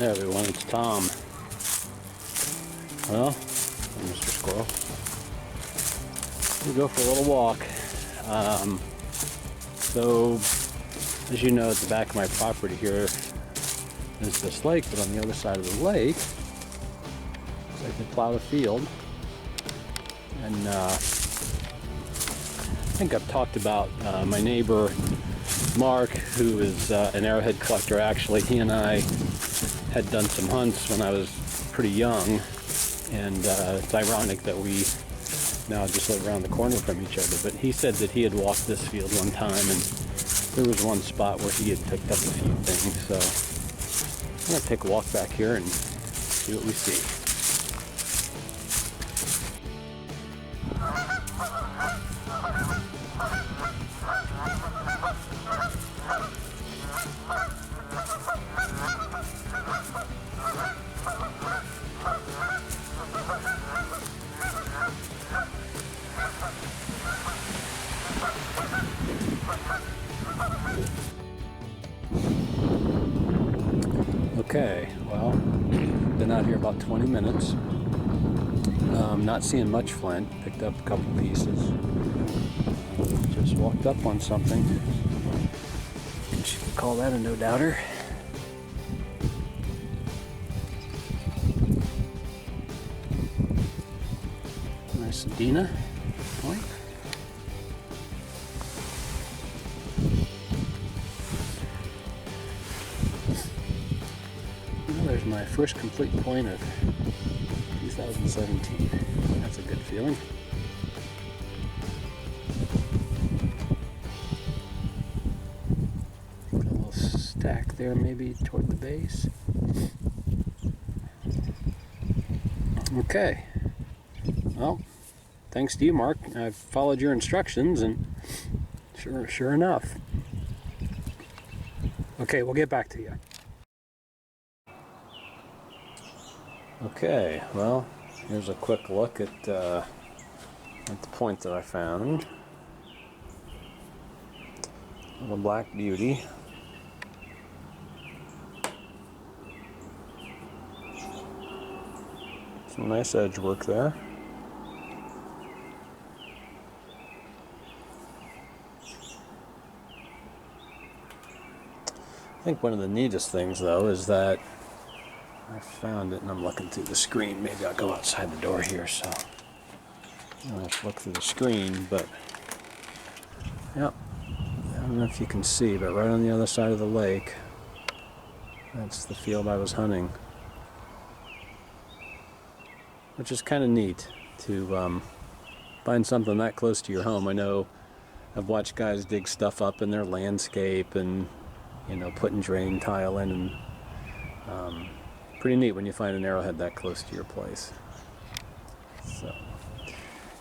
Hey everyone, it's Tom. Well, I'm Mr. Squirrel. We go for a little walk. So, as you know, at the back of my property here is this lake, but on the other side of the lake, looks like they plowed a field. And I think I've talked about my neighbor Mark, who is an arrowhead collector. Actually, he and I had done some hunts when I was pretty young, and it's ironic that we now just live around the corner from each other. But he said that he had walked this field one time, and there was one spot where he had picked up a few things. So I'm going to take a walk back here and see what we see. Okay, well, been out here about 20 minutes. Not seeing much flint. Picked up a couple pieces. Just walked up on something. Guess you could call that a no-doubter. Nice Dina point. There's my first complete point of 2017. That's a good feeling. Got a little stack there, maybe toward the base. Okay. Well, thanks to you, Mark. I've followed your instructions, and sure enough. Okay, we'll get back to you. Okay, well, here's a quick look at the point that I found. Little black beauty. Some nice edge work there. I think one of the neatest things, though, is that I found it, and I'm looking through the screen. Maybe I'll go outside the door here, so I'll just look through the screen. But yeah, I don't know if you can see, but right on the other side of the lake, that's the field I was hunting, which is kind of neat to find something that close to your home. I know I've watched guys dig stuff up in their landscape and, you know, putting drain tile in, and pretty neat when you find an arrowhead that close to your place. So,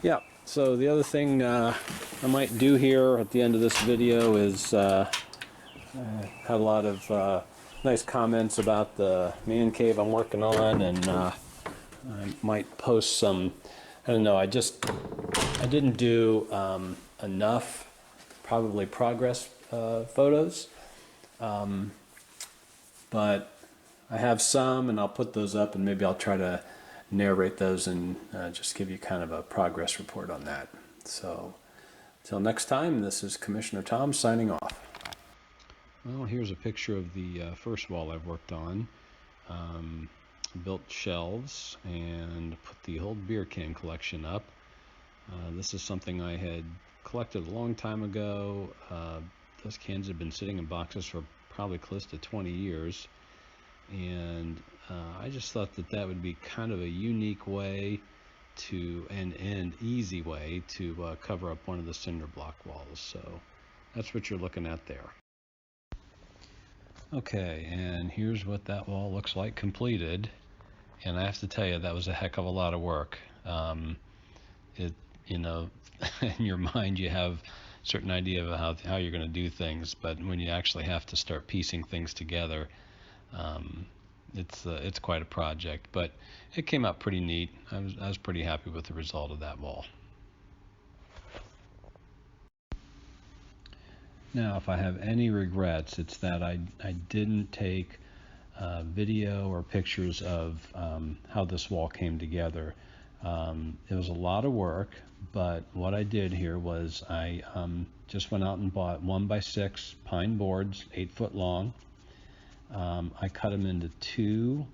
yeah. So the other thing I might do here at the end of this video is I had a lot of nice comments about the man cave I'm working on, and I might post some. I don't know. I didn't do enough, probably progress photos, but I have some, and I'll put those up, and maybe I'll try to narrate those and just give you kind of a progress report on that. So, until next time, this is Commissioner Tom signing off. Well, here's a picture of the first wall I've worked on. Built shelves and put the old beer can collection up. This is something I had collected a long time ago. Those cans have been sitting in boxes for probably close to 20 years. And I just thought that would be kind of a unique way to, and easy way to cover up one of the cinder block walls. So that's what you're looking at there. Okay, and here's what that wall looks like completed. And I have to tell you, that was a heck of a lot of work. You know, in your mind you have a certain idea of how you're going to do things, but when you actually have to start piecing things together, it's quite a project, but it came out pretty neat. I was pretty happy with the result of that wall. Now, if I have any regrets, it's that I didn't take video or pictures of how this wall came together. It was a lot of work, but what I did here was I just went out and bought 1x6 pine boards, 8 foot long. I cut them into 2,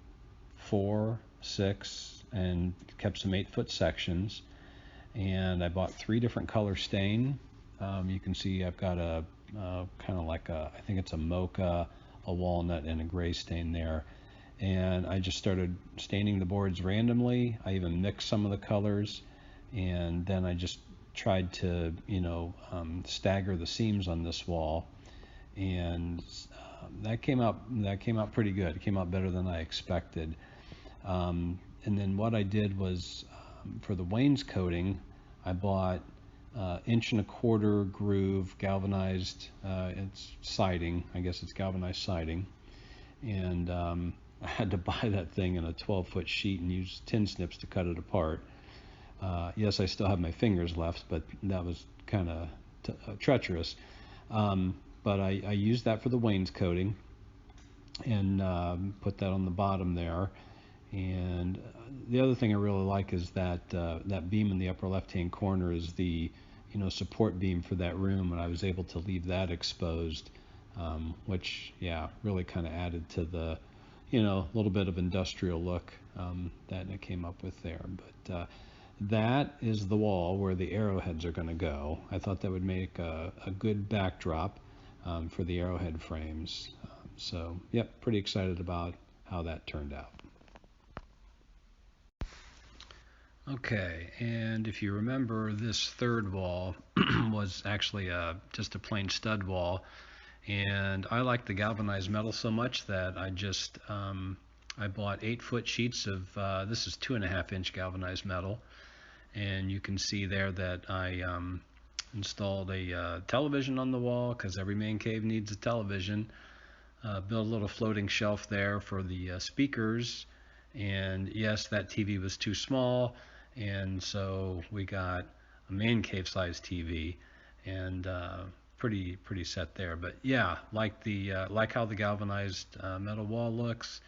4, 6, and kept some 8 foot sections. And I bought 3 different color stain. You can see I've got a kind of like I think it's a mocha, a walnut, and a gray stain there. And I just started staining the boards randomly. I even mixed some of the colors, and then I just tried to, stagger the seams on this wall, and that came out pretty good. It came out better than I expected. And then what I did was, for the wainscoting, I bought 1.25" groove galvanized. It's siding. I guess it's galvanized siding, and I had to buy that thing in a 12-foot sheet and use tin snips to cut it apart. Yes, I still have my fingers left, but that was kind of treacherous. But I used that for the wainscoting and put that on the bottom there. And the other thing I really like is that that beam in the upper left-hand corner is the support beam for that room, and I was able to leave that exposed, which really kind of added to the little bit of industrial look that it came up with there. But that is the wall where the arrowheads are going to go. I thought that would make a good backdrop for the arrowhead frames. So, yep, pretty excited about how that turned out. Okay, and if you remember, this third wall was actually just a plain stud wall, and I like the galvanized metal so much that I just I bought 8-foot sheets of this is 2.5-inch galvanized metal, and you can see there that I installed a television on the wall, because every man cave needs a television. Built a little floating shelf there for the speakers, and yes, that TV was too small, and so we got a man cave size TV, and pretty set there. But yeah, like how the galvanized metal wall looks.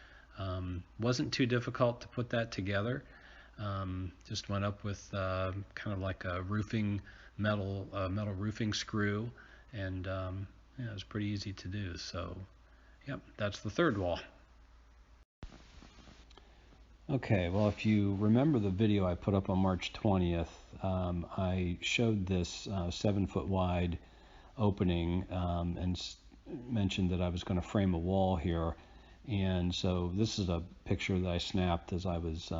Wasn't too difficult to put that together. Just went up with kind of like a roofing metal roofing screw, and it was pretty easy to do. So yep, that's the third wall. Okay, well, if you remember the video I put up on March 20th, I showed this 7-foot wide opening and mentioned that I was going to frame a wall here. And so this is a picture that I snapped as I was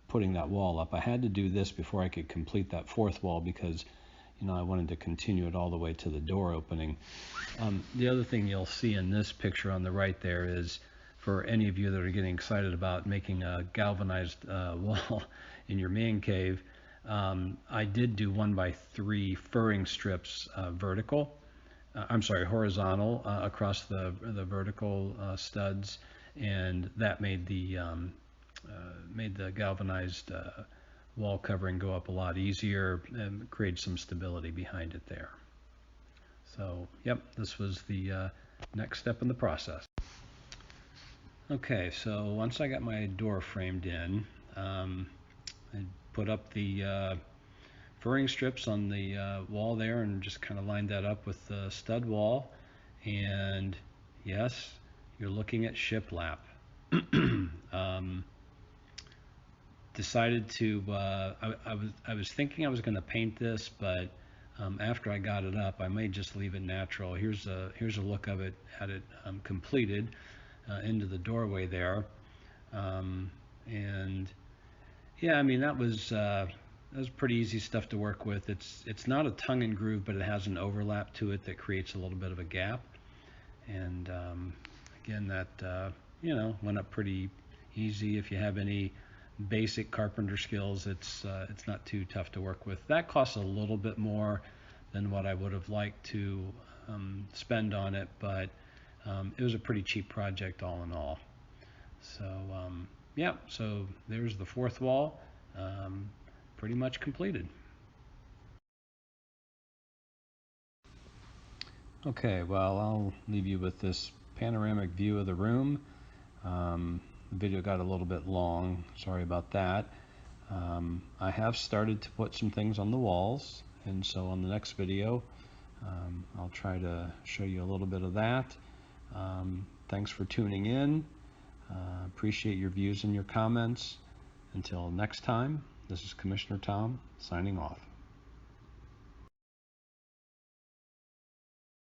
putting that wall up. I had to do this before I could complete that fourth wall, because I wanted to continue it all the way to the door opening. The other thing you'll see in this picture on the right there is, for any of you that are getting excited about making a galvanized wall in your man cave, I did do 1x3 furring strips horizontal across the vertical studs, and that made the galvanized wall covering go up a lot easier and create some stability behind it there. So yep, this was the next step in the process. Okay, so once I got my door framed in, I put up the furring strips on the wall there and just kind of lined that up with the stud wall. And yes, you're looking at shiplap. Decided to, I was thinking I was going to paint this, but after I got it up, I may just leave it natural. Here's a look of it, had it completed into the doorway there, and yeah, I mean that was pretty easy stuff to work with. It's not a tongue and groove, but it has an overlap to it that creates a little bit of a gap, and again, that went up pretty easy. If you have any basic carpenter skills, it's not too tough to work with. That costs a little bit more than what I would have liked to spend on it, but it was a pretty cheap project all in all. So yeah, so there's the fourth wall, pretty much completed. Okay, well, I'll leave you with this panoramic view of the room. The video got a little bit long, sorry about that. I have started to put some things on the walls, and so on the next video I'll try to show you a little bit of that. Thanks for tuning in. Appreciate your views and your comments. Until next time, this is Commissioner Tom signing off.